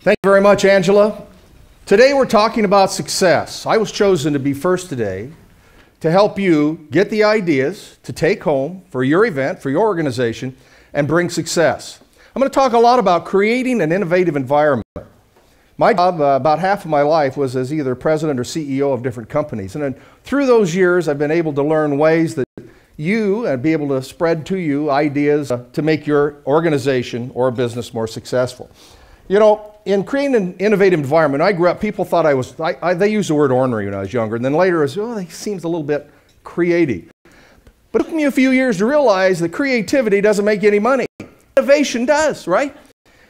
Thank you very much, Angela. Today we're talking about success. I was chosen to be first today to help you get the ideas to take home for your event, for your organization, and bring success. I'm going to talk a lot about creating an innovative environment. My job, about half of my life, was as either president or CEO of different companies. And then through those years, I've been able to learn ways that you be able to spread to you ideas to make your organization or business more successful. You know, in creating an innovative environment, I grew up, people thought they used the word ornery when I was younger, and then later it was, oh, he seems a little bit creative. But it took me a few years to realize that creativity doesn't make any money. Innovation does, right?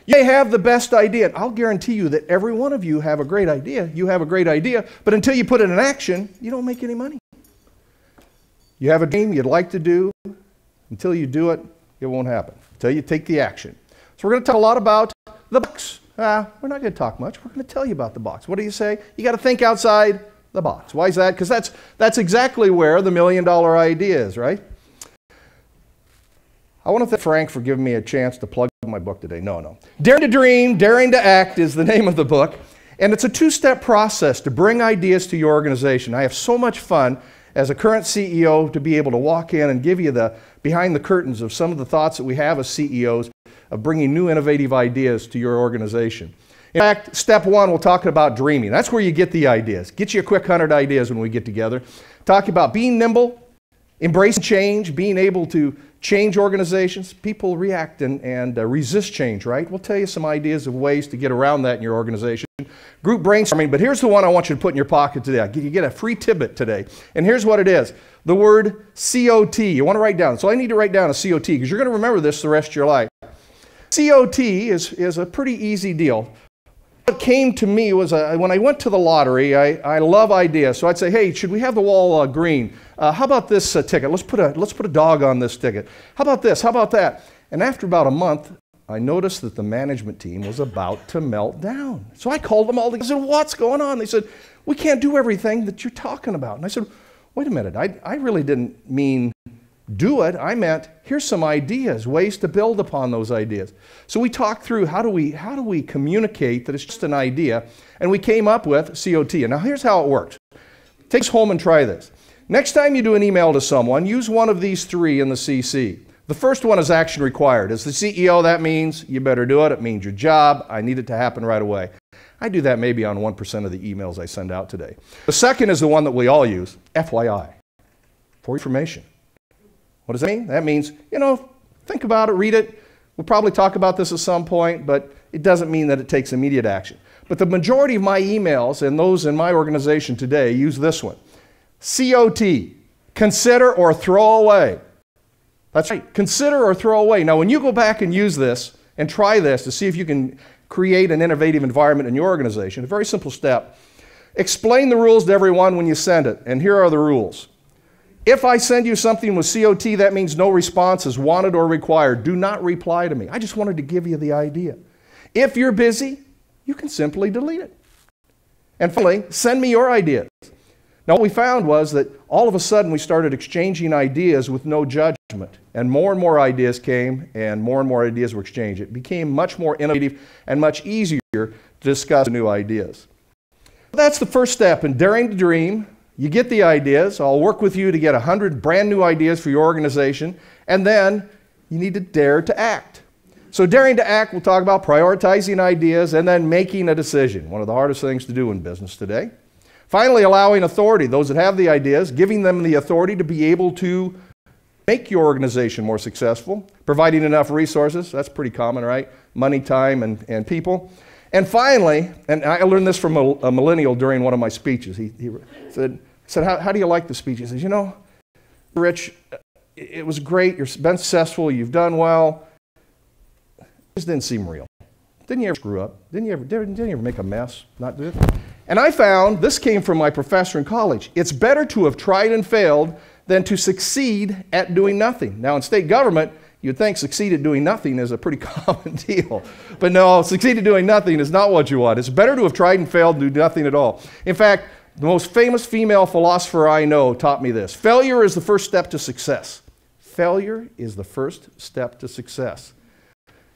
You may have the best idea. I'll guarantee you that every one of you have a great idea. You have a great idea, but until you put it in action, you don't make any money. You have a dream you'd like to do. Until you do it, it won't happen. Until you take the action. So we're going to talk a lot about the box. We're not going to talk much. We're going to tell you about the box. What do you say? You got to think outside the box. Why is that? Because that's exactly where the $1 million idea is, right? I want to thank Frank for giving me a chance to plug my book today. No. Daring to Dream, Daring to Act is the name of the book. And it's a two-step process to bring ideas to your organization. I have so much fun as a current CEO to be able to walk in and give you the behind the curtains of some of the thoughts that we have as CEOs of bringing new innovative ideas to your organization. In fact, step one, we'll talk about dreaming. That's where you get the ideas. Get you a quick 100 ideas when we get together. Talk about being nimble, embracing change, being able to change organizations. People react and resist change, right? We'll tell you some ideas of ways to get around that in your organization. Group brainstorming, but here's the one I want you to put in your pocket today. You get a free tidbit today. And here's what it is. The word COT. You want to write down. So I need to write down a COT because you're going to remember this the rest of your life. COT is a pretty easy deal. What came to me was when I went to the lottery, I love ideas. So I'd say, hey, should we have the wall green? How about this ticket? Let's put a dog on this ticket. How about this? How about that? And after about a month, I noticed that the management team was about to melt down. So I called them all together. I said, what's going on? They said, we can't do everything that you're talking about. And I said, wait a minute. I really didn't mean do it. I meant here's some ideas, ways to build upon those ideas. So we talked through how do we communicate that it's just an idea, and we came up with COT. And now here's how it works. Take this home and try this. Next time you do an email to someone, use one of these three in the CC. The first one is action required. As the CEO, that means you better do it. It means your job. I need it to happen right away. I do that maybe on 1% of the emails I send out today. The second is the one that we all use, FYI, for information. What does that mean? That means, think about it, read it. We'll probably talk about this at some point, but it doesn't mean that it takes immediate action. But the majority of my emails and those in my organization today use this one. COT, consider or throw away. That's right, consider or throw away. Now, when you go back and use this and try this to see if you can create an innovative environment in your organization, a very simple step. Explain the rules to everyone when you send it, and here are the rules. If I send you something with COT, that means no response is wanted or required. Do not reply to me. I just wanted to give you the idea. If you're busy, you can simply delete it. And finally, send me your ideas. Now, what we found was that all of a sudden we started exchanging ideas with no judgment. And more ideas came, and more ideas were exchanged. It became much more innovative and much easier to discuss new ideas. That's the first step in Daring to Dream. You get the ideas. I'll work with you to get 100 brand new ideas for your organization. And then you need to dare to act. So daring to act, we'll talk about prioritizing ideas and then making a decision. One of the hardest things to do in business today. Finally, allowing authority. Those that have the ideas, giving them the authority to be able to make your organization more successful. Providing enough resources. That's pretty common, right? Money, time, and people. And finally, and I learned this from a millennial during one of my speeches. He said, how do you like the speech? He says, Rich, it was great. You've been successful. You've done well. It just didn't seem real. Didn't you ever screw up? Didn't you ever make a mess? Not do it? And I found, this came from my professor in college, it's better to have tried and failed than to succeed at doing nothing. Now, in state government, you'd think succeed at doing nothing is a pretty common deal. But no, succeed at doing nothing is not what you want. It's better to have tried and failed than do nothing at all. In fact, the most famous female philosopher I know taught me this. Failure is the first step to success. Failure is the first step to success.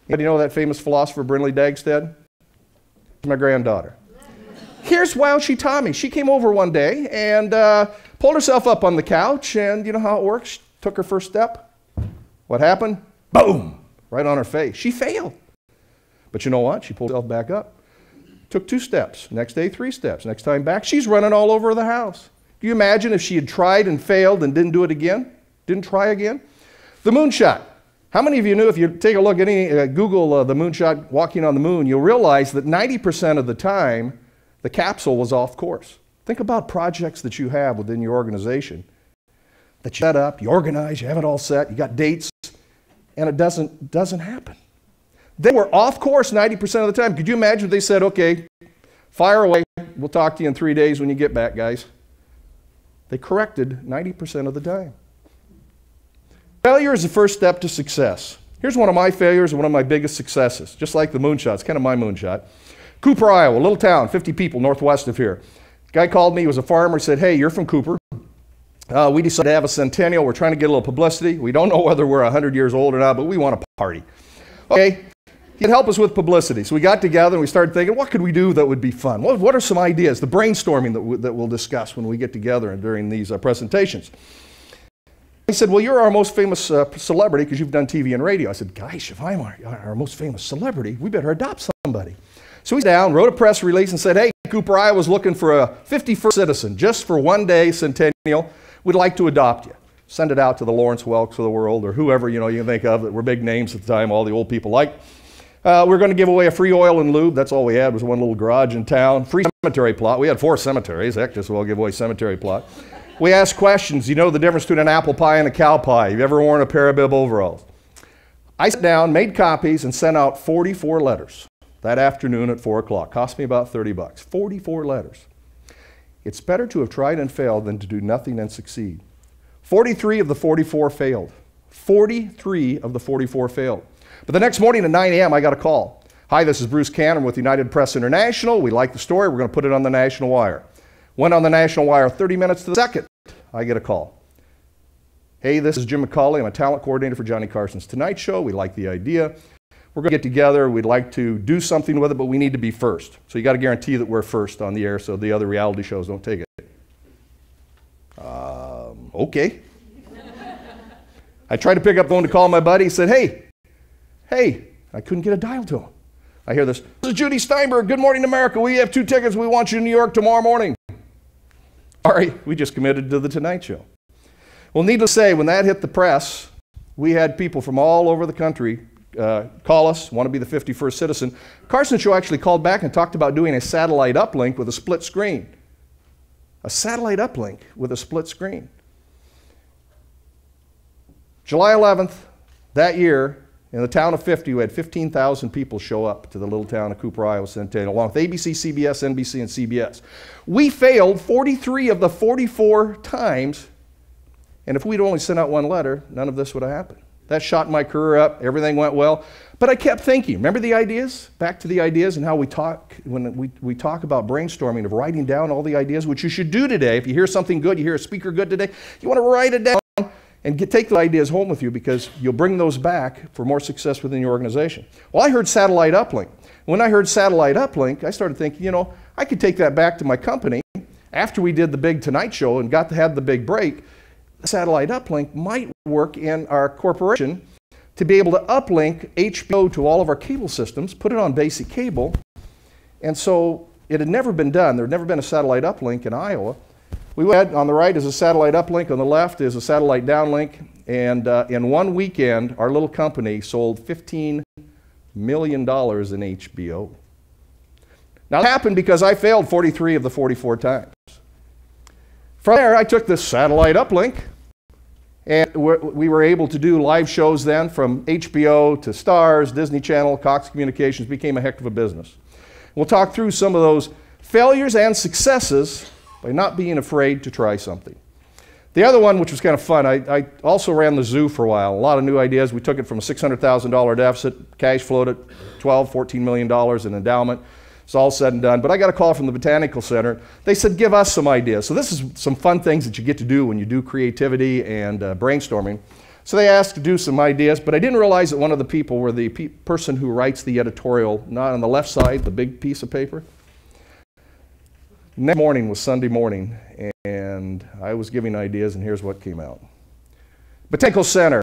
Do you know that famous philosopher, Brindley Dagstead? my granddaughter. Here's how she taught me. She came over one day and pulled herself up on the couch, and you know how it works? She took her first step. What happened? Boom! Right on her face. She failed. But you know what? She pulled herself back up. Took 2 steps. Next day, 3 steps. Next time back, she's running all over the house. Can you imagine if she had tried and failed and didn't do it again? Didn't try again? The moonshot. How many of you knew if you take a look at any, Google the moonshot walking on the moon, you'll realize that 90% of the time, the capsule was off course. Think about projects that you have within your organization that you set up, you organize, you have it all set, you got dates, and it doesn't happen. They were off course 90% of the time. Could you imagine if they said, okay, fire away, we'll talk to you in 3 days when you get back, guys. They corrected 90% of the time. Failure is the first step to success. Here's one of my failures and one of my biggest successes, just like the moonshot. It's kind of my moonshot. Cooper, Iowa, a little town, 50 people northwest of here. Guy called me, he was a farmer, said, hey, you're from Cooper. We decided to have a centennial. We're trying to get a little publicity. We don't know whether we're 100 years old or not, but we want a party. Okay, he'd help us with publicity. So we got together and we started thinking, what could we do that would be fun? What are some ideas, the brainstorming that we'll discuss when we get together and during these presentations? He said, well, you're our most famous celebrity because you've done TV and radio. I said, gosh, if I'm our most famous celebrity, we better adopt somebody. So he's down, wrote a press release and said, hey, Cooper, Iowa's looking for a 51st citizen, just for one day centennial. We'd like to adopt you. Send it out to the Lawrence Welks of the world or whoever you can think of that were big names at the time, all the old people liked. We're going to give away a free oil and lube. That's all we had was one little garage in town. Free cemetery plot. We had 4 cemeteries. Heck, just as well give away cemetery plot. We asked questions. You know the difference between an apple pie and a cow pie? Have you ever worn a pair of bib overalls? I sat down, made copies, and sent out 44 letters that afternoon at 4 o'clock. Cost me about $30. 44 letters. It's better to have tried and failed than to do nothing and succeed. 43 of the 44 failed. 43 of the 44 failed. But the next morning at 9 a.m., I got a call. Hi, this is Bruce Cannon with United Press International. We like the story. We're going to put it on the National Wire. Went on the National Wire 30 minutes to the second. I get a call. Hey, this is Jim McCauley. I'm a talent coordinator for Johnny Carson's Tonight Show. We like the idea. We're going to get together. We'd like to do something with it, but we need to be first. So you got to guarantee that we're first on the air so the other reality shows don't take it. Okay. I tried to pick up the phone to call my buddy. He said, hey, I couldn't get a dial to him. I hear this is Judy Steinberg. Good morning, America. We have 2 tickets. We want you in New York tomorrow morning. All right, we just committed to the Tonight Show. Well, needless to say, when that hit the press, we had people from all over the country call us, want to be the 51st citizen. Carson Show actually called back and talked about doing a satellite uplink with a split screen. A satellite uplink with a split screen. July 11th, that year, in the town of 50, we had 15,000 people show up to the little town of Cooper, Iowa Centennial, along with ABC, CBS, NBC, and CBS. We failed 43 of the 44 times, and if we'd only sent out 1 letter, none of this would have happened. That shot my career up. Everything went well. But I kept thinking. Remember the ideas? Back to the ideas and how we talk, when we talk about brainstorming, of writing down all the ideas, which you should do today. If you hear something good, you hear a speaker good today, you want to write it down and take the ideas home with you because you'll bring those back for more success within your organization. Well, I heard satellite uplink. When I heard satellite uplink, I started thinking, I could take that back to my company. After we did the big Tonight Show and had the big break, satellite uplink might work in our corporation to be able to uplink HBO to all of our cable systems, put it on basic cable. And so it had never been done. There had never been a satellite uplink in Iowa. We had, on the right is a satellite uplink, on the left is a satellite downlink, and in one weekend, our little company sold $15 million in HBO. Now that happened because I failed 43 of the 44 times. From there, I took this satellite uplink, and we were able to do live shows then from HBO to Stars, Disney Channel, Cox Communications. Became a heck of a business. We'll talk through some of those failures and successes by not being afraid to try something. The other one, which was kind of fun, I also ran the zoo for a while. A lot of new ideas. We took it from a $600,000 deficit, cash flowed at $14 million in endowment. It's all said and done. But I got a call from the Botanical Center. They said, give us some ideas. So this is some fun things that you get to do when you do creativity and brainstorming. So they asked to do some ideas, but I didn't realize that one of the people were the person who writes the editorial, not on the left side, the big piece of paper. Next morning was Sunday morning, and I was giving ideas, and here's what came out. Botanical Center,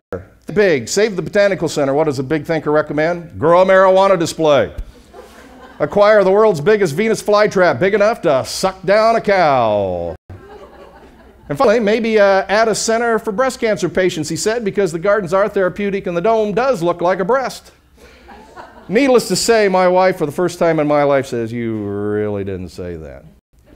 big, save the Botanical Center. What does a big thinker recommend? Grow a marijuana display. Acquire the world's biggest Venus flytrap, big enough to suck down a cow. And finally, maybe add a center for breast cancer patients, he said, because the gardens are therapeutic and the dome does look like a breast. Needless to say, my wife, for the first time in my life, says, you really didn't say that.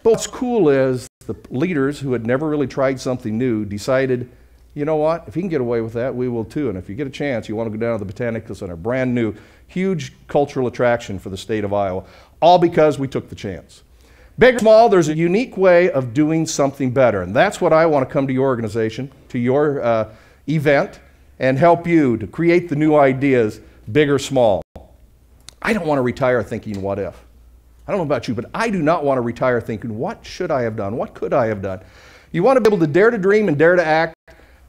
But what's cool is the leaders who had never really tried something new decided, you know what, if he can get away with that, we will too. And if you get a chance, you want to go down to the Botanical Center, brand new, huge cultural attraction for the state of Iowa, all because we took the chance. Big or small, there's a unique way of doing something better. And that's what I want to come to your organization, to your event, and help you to create the new ideas, big or small. I don't want to retire thinking, what if? I don't know about you, but I do not want to retire thinking, what should I have done? What could I have done? You want to be able to dare to dream and dare to act.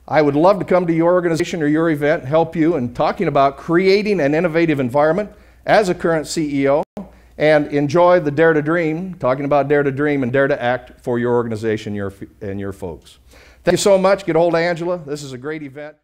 I would love to come to your organization or your event, help you in talking about creating an innovative environment as a current CEO, and enjoy the Dare to Dream, talking about Dare to Dream and Dare to Act for your organization and your folks. Thank you so much. Get a hold of Angela. This is a great event.